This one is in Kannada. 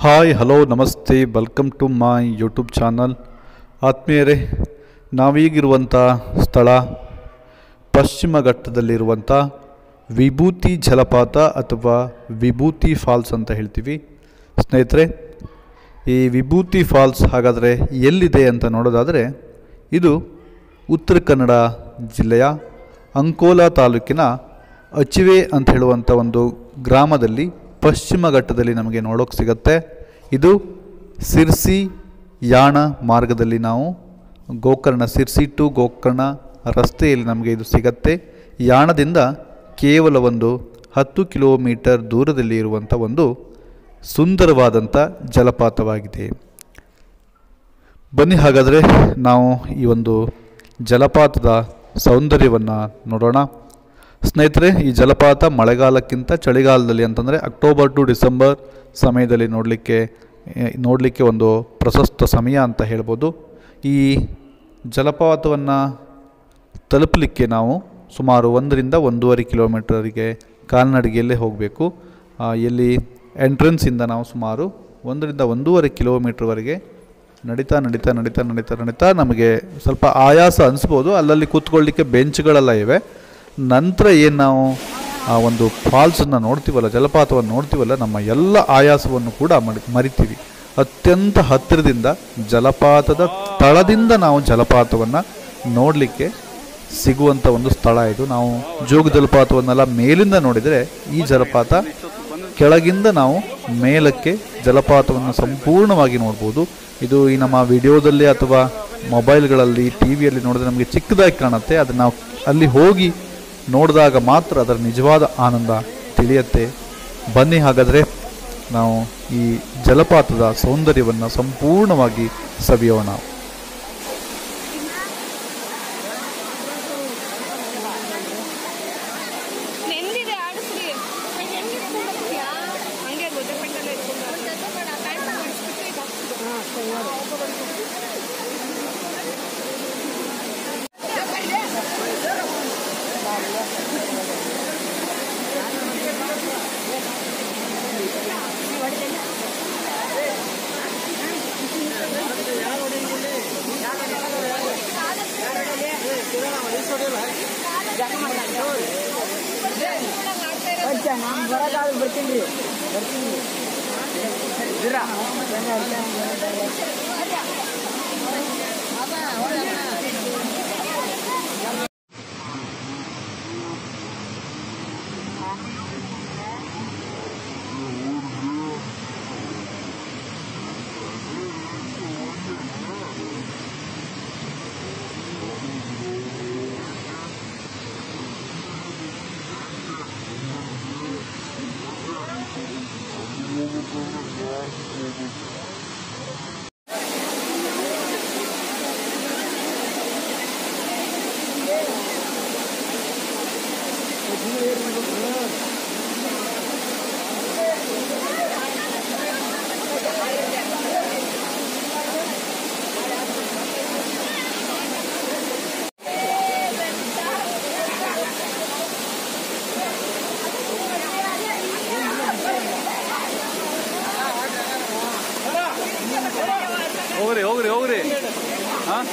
ಹಾಯ್ ಹಲೋ ನಮಸ್ತೆ welcome to my YouTube channel. ಆತ್ಮೀಯರೇ, ನಾವೀಗಿರುವಂಥ ಸ್ಥಳ ಪಶ್ಚಿಮ ಘಟ್ಟದಲ್ಲಿರುವಂಥ ವಿಭೂತಿ ಜಲಪಾತ ಅಥವಾ ವಿಭೂತಿ ಫಾಲ್ಸ್ ಅಂತ ಹೇಳ್ತೀವಿ. ಸ್ನೇಹಿತರೆ, ಈ ವಿಭೂತಿ ಫಾಲ್ಸ್ ಹಾಗಾದರೆ ಎಲ್ಲಿದೆ ಅಂತ ನೋಡೋದಾದರೆ, ಇದು ಉತ್ತರ ಕನ್ನಡ ಜಿಲ್ಲೆಯ ಅಂಕೋಲಾ ತಾಲೂಕಿನ ಅಚಿವೆ ಅಂತ ಹೇಳುವಂಥ ಒಂದು ಗ್ರಾಮದಲ್ಲಿ ಪಶ್ಚಿಮ ಘಟ್ಟದಲ್ಲಿ ನಮಗೆ ನೋಡೋಕ್ಕೆ ಸಿಗುತ್ತೆ. ಇದು ಸಿರ್ಸಿ ಯಾಣ ಮಾರ್ಗದಲ್ಲಿ ನಾವು ಗೋಕರ್ಣ, ಸಿರ್ಸಿ ಟು ಗೋಕರ್ಣ ರಸ್ತೆಯಲ್ಲಿ ನಮಗೆ ಇದು ಸಿಗತ್ತೆ. ಯಾಣದಿಂದ ಕೇವಲ ಒಂದು 10 ಕಿಲೋಮೀಟರ್ ದೂರದಲ್ಲಿ ಇರುವಂಥ ಒಂದು ಸುಂದರವಾದಂಥ ಜಲಪಾತವಾಗಿದೆ. ಬನ್ನಿ ಹಾಗಾದರೆ ನಾವು ಈ ಒಂದು ಜಲಪಾತದ ಸೌಂದರ್ಯವನ್ನು ನೋಡೋಣ. ಸ್ನೇಹಿತರೆ, ಈ ಜಲಪಾತ ಮಳೆಗಾಲಕ್ಕಿಂತ ಚಳಿಗಾಲದಲ್ಲಿ ಅಂತಂದರೆ ಅಕ್ಟೋಬರ್ ಟು ಡಿಸೆಂಬರ್ ಸಮಯದಲ್ಲಿ ನೋಡಲಿಕ್ಕೆ ಒಂದು ಪ್ರಶಸ್ತ ಸಮಯ ಅಂತ ಹೇಳ್ಬೋದು. ಈ ಜಲಪಾತವನ್ನು ತಲುಪಲಿಕ್ಕೆ ನಾವು ಸುಮಾರು 1ರಿಂದ 1.5 ಕಿಲೋಮೀಟರಿಗೆ ಕಾಲ್ನಡಿಗೆಯಲ್ಲೇ ಹೋಗಬೇಕು. ಎಲ್ಲಿ ಎಂಟ್ರೆನ್ಸಿಂದ ನಾವು ಸುಮಾರು 1ರಿಂದ 1.5 ಕಿಲೋಮೀಟ್ರ್ವರೆಗೆ ನಡೀತಾ ನಮಗೆ ಸ್ವಲ್ಪ ಆಯಾಸ ಅನಿಸ್ಬೋದು. ಅಲ್ಲಲ್ಲಿ ಕೂತ್ಕೊಳ್ಳಿಕ್ಕೆ ಬೆಂಚ್ಗಳೆಲ್ಲ ಇವೆ. ನಂತರ ಏನು ನಾವು ಆ ಒಂದು ಫಾಲ್ಸನ್ನು ನೋಡ್ತೀವಲ್ಲ, ಜಲಪಾತವನ್ನು ನೋಡ್ತೀವಲ್ಲ, ನಮ್ಮ ಎಲ್ಲ ಆಯಾಸವನ್ನು ಕೂಡ ಮರಿತೀವಿ. ಅತ್ಯಂತ ಹತ್ತಿರದಿಂದ ಜಲಪಾತದ ತಳದಿಂದ ನಾವು ಜಲಪಾತವನ್ನು ನೋಡಲಿಕ್ಕೆ ಸಿಗುವಂಥ ಒಂದು ಸ್ಥಳ ಇದು. ನಾವು ಜೋಗ ಜಲಪಾತವನ್ನೆಲ್ಲ ಮೇಲಿಂದ ನೋಡಿದರೆ, ಈ ಜಲಪಾತ ಕೆಳಗಿಂದ ನಾವು ಮೇಲಕ್ಕೆ ಜಲಪಾತವನ್ನು ಸಂಪೂರ್ಣವಾಗಿ ನೋಡ್ಬೋದು. ಇದು ಈ ನಮ್ಮ ವಿಡಿಯೋದಲ್ಲಿ ಅಥವಾ ಮೊಬೈಲ್ಗಳಲ್ಲಿ ಟಿ ವಿಯಲ್ಲಿ ನೋಡಿದ್ರೆ ನಮಗೆ ಚಿಕ್ಕದಾಗಿ ಕಾಣುತ್ತೆ. ಅದು ನಾವು ಅಲ್ಲಿ ಹೋಗಿ ನೋಡಿದಾಗ ಮಾತ್ರ ಅದರ ನಿಜವಾದ ಆನಂದ ತಿಳಿಯುತ್ತೆ. ಬನ್ನಿ ಹಾಗಾದರೆ ನಾವು ಈ ಜಲಪಾತದ ಸೌಂದರ್ಯವನ್ನು ಸಂಪೂರ್ಣವಾಗಿ ಸವಿಯೋಣ. ಹೋಗ್ರಿ. ಹಾಂ